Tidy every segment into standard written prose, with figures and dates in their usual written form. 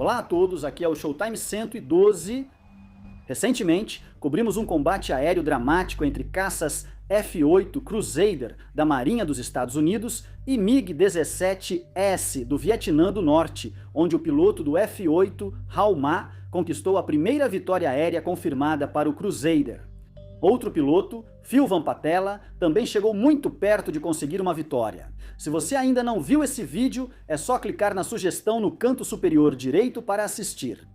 Olá a todos, aqui é o Showtime 112. Recentemente, cobrimos um combate aéreo dramático entre caças F-8 Crusader da Marinha dos Estados Unidos e MiG-17S do Vietnã do Norte, onde o piloto do F-8, Hao Ma, conquistou a primeira vitória aérea confirmada para o Crusader. Outro piloto, Phil Van Patela, também chegou muito perto de conseguir uma vitória. Se você ainda não viu esse vídeo, é só clicar na sugestão no canto superior direito para assistir.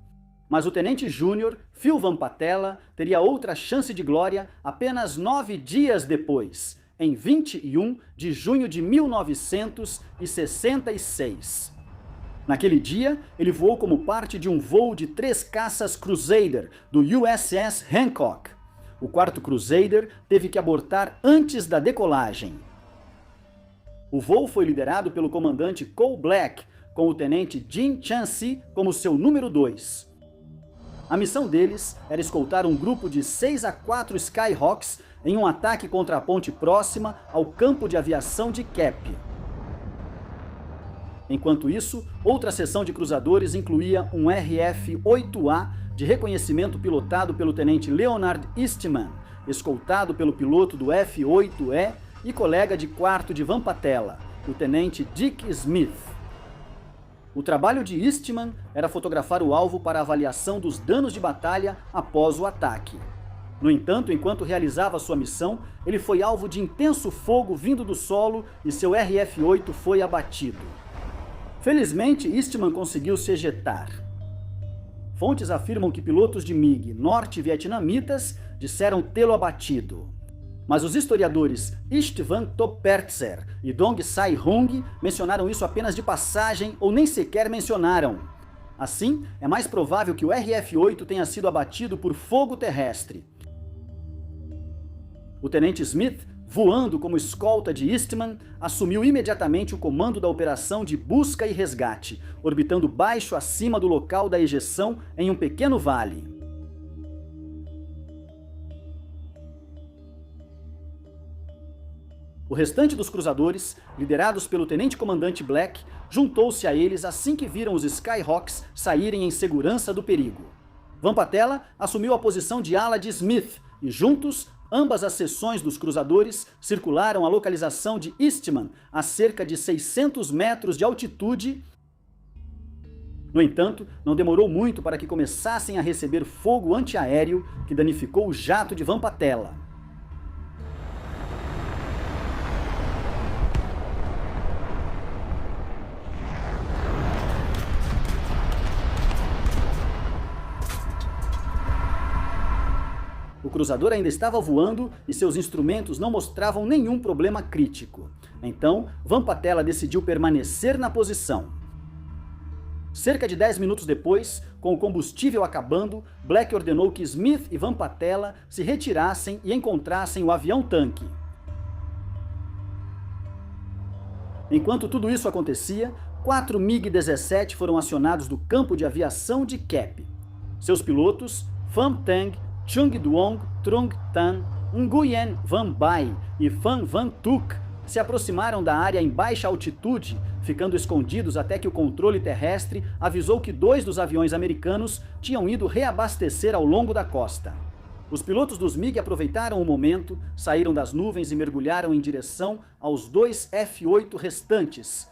Mas o Tenente Júnior, Phil Van Patela, teria outra chance de glória apenas 9 dias depois, em 21 de junho de 1966. Naquele dia, ele voou como parte de um voo de 3 caças Crusader do USS Hancock. O quarto Crusader teve que abortar antes da decolagem. O voo foi liderado pelo comandante Cole Black, com o tenente Jim Chansey como seu número 2. A missão deles era escoltar um grupo de 6 a 4 Skyhawks em um ataque contra a ponte próxima ao campo de aviação de Cap. Enquanto isso, outra seção de cruzadores incluía um RF-8A de reconhecimento pilotado pelo tenente Leonard Eastman, escoltado pelo piloto do F-8E e colega de quarto de Van Patela, o tenente Dick Smith. O trabalho de Eastman era fotografar o alvo para avaliação dos danos de batalha após o ataque. No entanto, enquanto realizava sua missão, ele foi alvo de intenso fogo vindo do solo e seu RF-8 foi abatido. Felizmente, Eastman conseguiu se ejetar. Fontes afirmam que pilotos de MiG norte-vietnamitas disseram tê-lo abatido. Mas os historiadores Istvan Topertzer e Dong Sai Hung mencionaram isso apenas de passagem ou nem sequer mencionaram. Assim, é mais provável que o RF-8 tenha sido abatido por fogo terrestre. O tenente Smith, voando como escolta de Eastman, assumiu imediatamente o comando da operação de busca e resgate, orbitando baixo acima do local da ejeção em um pequeno vale. O restante dos cruzadores, liderados pelo tenente-comandante Black, juntou-se a eles assim que viram os Skyhawks saírem em segurança do perigo. Van Patela assumiu a posição de ala de Smith e juntos, ambas as seções dos cruzadores circularam a localização de Eastman a cerca de 600 metros de altitude. No entanto, não demorou muito para que começassem a receber fogo antiaéreo que danificou o jato de Van Patela. O cruzador ainda estava voando e seus instrumentos não mostravam nenhum problema crítico. Então, Van Patela decidiu permanecer na posição. Cerca de 10 minutos depois, com o combustível acabando, Black ordenou que Smith e Van Patela se retirassem e encontrassem o avião-tanque. Enquanto tudo isso acontecia, 4 MiG-17 foram acionados do campo de aviação de Cap. Seus pilotos, Pham Thanh, Chung Duong Trung Tan, Nguyen Van Bai e Phan Van Thuc se aproximaram da área em baixa altitude, ficando escondidos até que o controle terrestre avisou que 2 dos aviões americanos tinham ido reabastecer ao longo da costa. Os pilotos dos MiG aproveitaram o momento, saíram das nuvens e mergulharam em direção aos 2 F-8 restantes.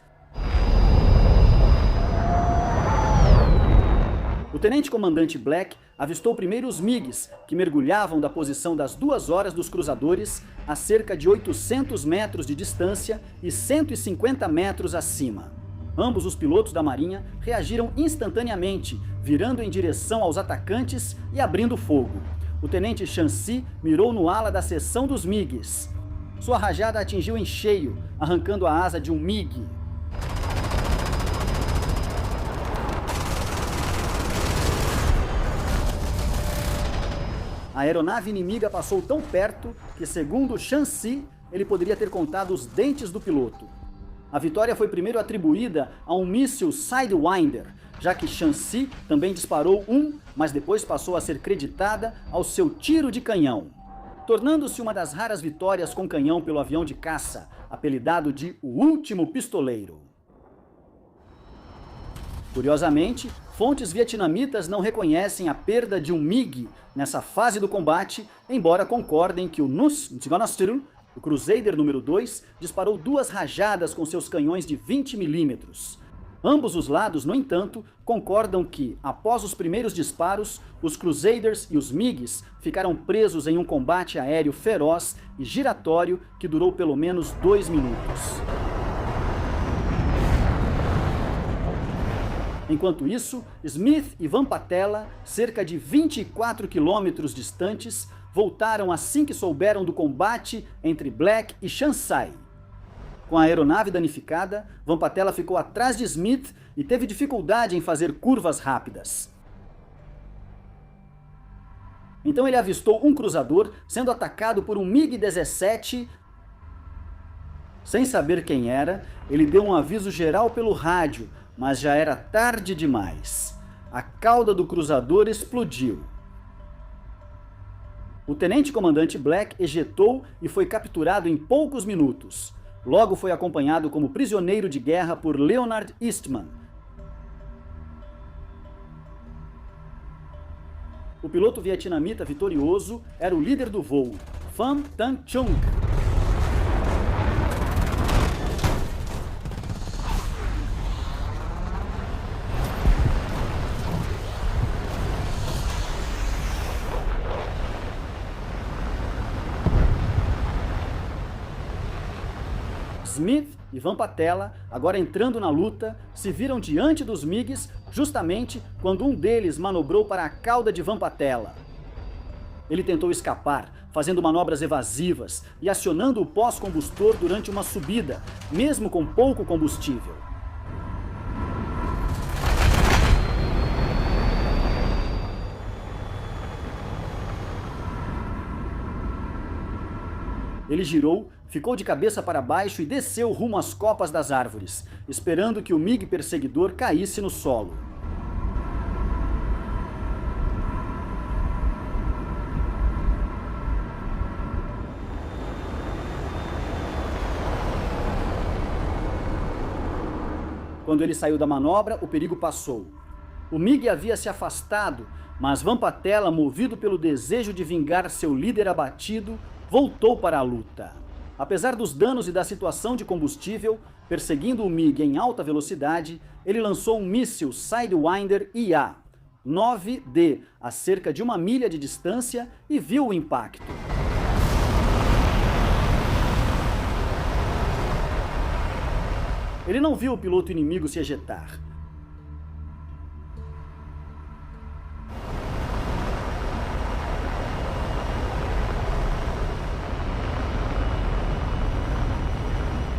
O tenente-comandante Black avistou primeiro os MiGs, que mergulhavam da posição das 2 horas dos cruzadores a cerca de 800 metros de distância e 150 metros acima. Ambos os pilotos da Marinha reagiram instantaneamente, virando em direção aos atacantes e abrindo fogo. O tenente Chansey mirou no ala da seção dos MiGs. Sua rajada atingiu em cheio, arrancando a asa de um MiG. A aeronave inimiga passou tão perto que, segundo Chansey, ele poderia ter contado os dentes do piloto. A vitória foi primeiro atribuída a um míssil Sidewinder, já que Chansey também disparou um, mas depois passou a ser creditada ao seu tiro de canhão, tornando-se uma das raras vitórias com canhão pelo avião de caça, apelidado de O Último Pistoleiro. Curiosamente, Fontes vietnamitas não reconhecem a perda de um MiG nessa fase do combate, embora concordem que o Nus Ntsigonnastirul, o Crusader número 2, disparou 2 rajadas com seus canhões de 20 mm. Ambos os lados, no entanto, concordam que, após os primeiros disparos, os Crusaders e os MiGs ficaram presos em um combate aéreo feroz e giratório que durou pelo menos 2 minutos. Enquanto isso, Smith e Van Patela, cerca de 24 quilômetros distantes, voltaram assim que souberam do combate entre Black e Shansai. Com a aeronave danificada, Van Patela ficou atrás de Smith e teve dificuldade em fazer curvas rápidas. Então ele avistou um cruzador sendo atacado por um MiG-17. Sem saber quem era, ele deu um aviso geral pelo rádio, mas já era tarde demais. A cauda do cruzador explodiu. O tenente-comandante Black ejetou e foi capturado em poucos minutos. Logo foi acompanhado como prisioneiro de guerra por Leonard Eastman. O piloto vietnamita vitorioso era o líder do voo, Pham Thanh Chung. Smith e Van Patela, agora entrando na luta, se viram diante dos MiGs justamente quando um deles manobrou para a cauda de Van Patela. Ele tentou escapar, fazendo manobras evasivas e acionando o pós-combustor durante uma subida, mesmo com pouco combustível. Ele girou, ficou de cabeça para baixo e desceu rumo às copas das árvores, esperando que o MiG perseguidor caísse no solo. Quando ele saiu da manobra, o perigo passou. O MiG havia se afastado, mas Van Patela, movido pelo desejo de vingar seu líder abatido, voltou para a luta. Apesar dos danos e da situação de combustível, perseguindo o MiG em alta velocidade, ele lançou um míssil Sidewinder IA-9D a cerca de 1 milha de distância e viu o impacto. Ele não viu o piloto inimigo se ejetar.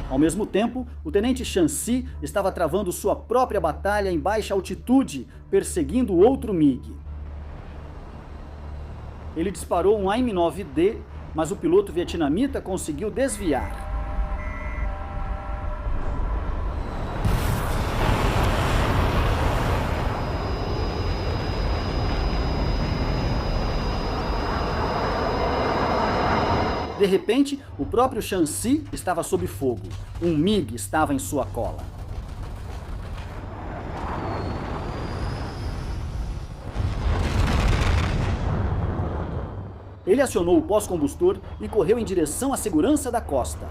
Ao mesmo tempo, o tenente Shanxi estava travando sua própria batalha em baixa altitude, perseguindo outro MiG. Ele disparou um AIM-9D, mas o piloto vietnamita conseguiu desviar. De repente, o próprio Shanxi estava sob fogo. Um MiG estava em sua cola. Ele acionou o pós-combustor e correu em direção à segurança da costa.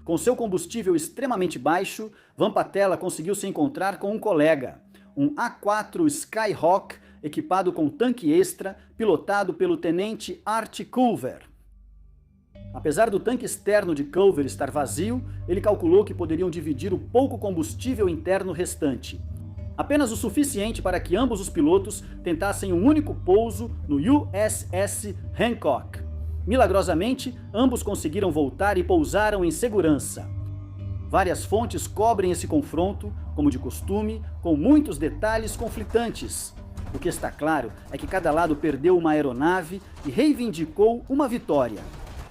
Com seu combustível extremamente baixo, Van Patela conseguiu se encontrar com um colega, um A4 Skyhawk equipado com tanque extra, pilotado pelo tenente Art Culver. Apesar do tanque externo de Culver estar vazio, ele calculou que poderiam dividir o pouco combustível interno restante. Apenas o suficiente para que ambos os pilotos tentassem um único pouso no USS Hancock. Milagrosamente, ambos conseguiram voltar e pousaram em segurança. Várias fontes cobrem esse confronto, como de costume, com muitos detalhes conflitantes. O que está claro é que cada lado perdeu uma aeronave e reivindicou uma vitória.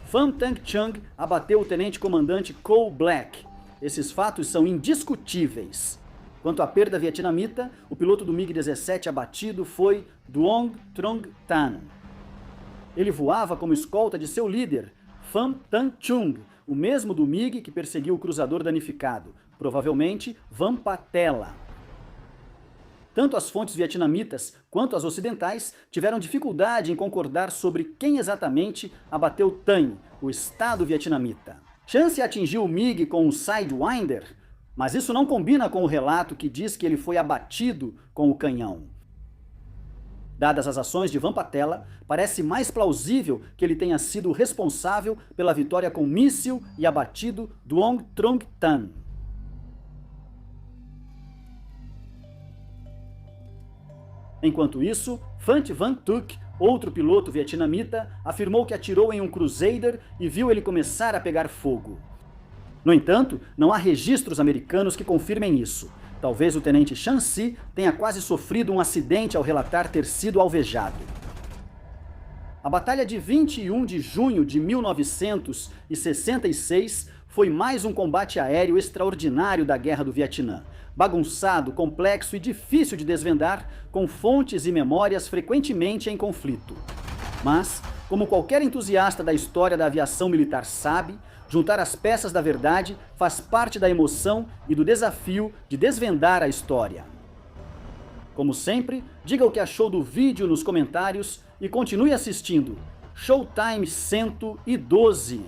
Pham Thanh Chung abateu o tenente-comandante Cole Black. Esses fatos são indiscutíveis. Quanto à perda vietnamita, o piloto do MiG-17 abatido foi Duong Trong Tan. Ele voava como escolta de seu líder, Pham Thanh Chung, o mesmo do MiG que perseguiu o cruzador danificado, provavelmente Vampatela. Tanto as fontes vietnamitas quanto as ocidentais tiveram dificuldade em concordar sobre quem exatamente abateu Thanh, o Estado vietnamita. Chance atingiu o MiG com um Sidewinder, mas isso não combina com o relato que diz que ele foi abatido com o canhão. Dadas as ações de Vampatela, parece mais plausível que ele tenha sido responsável pela vitória com míssil e abatido Duong Trong Tan. Enquanto isso, Phant Van Thuc, outro piloto vietnamita, afirmou que atirou em um Crusader e viu ele começar a pegar fogo. No entanto, não há registros americanos que confirmem isso. Talvez o tenente Chan Si tenha quase sofrido um acidente ao relatar ter sido alvejado. A Batalha de 21 de junho de 1966 foi mais um combate aéreo extraordinário da Guerra do Vietnã. Bagunçado, complexo e difícil de desvendar, com fontes e memórias frequentemente em conflito. Mas, como qualquer entusiasta da história da aviação militar sabe, juntar as peças da verdade faz parte da emoção e do desafio de desvendar a história. Como sempre, diga o que achou do vídeo nos comentários e continue assistindo. Showtime 112.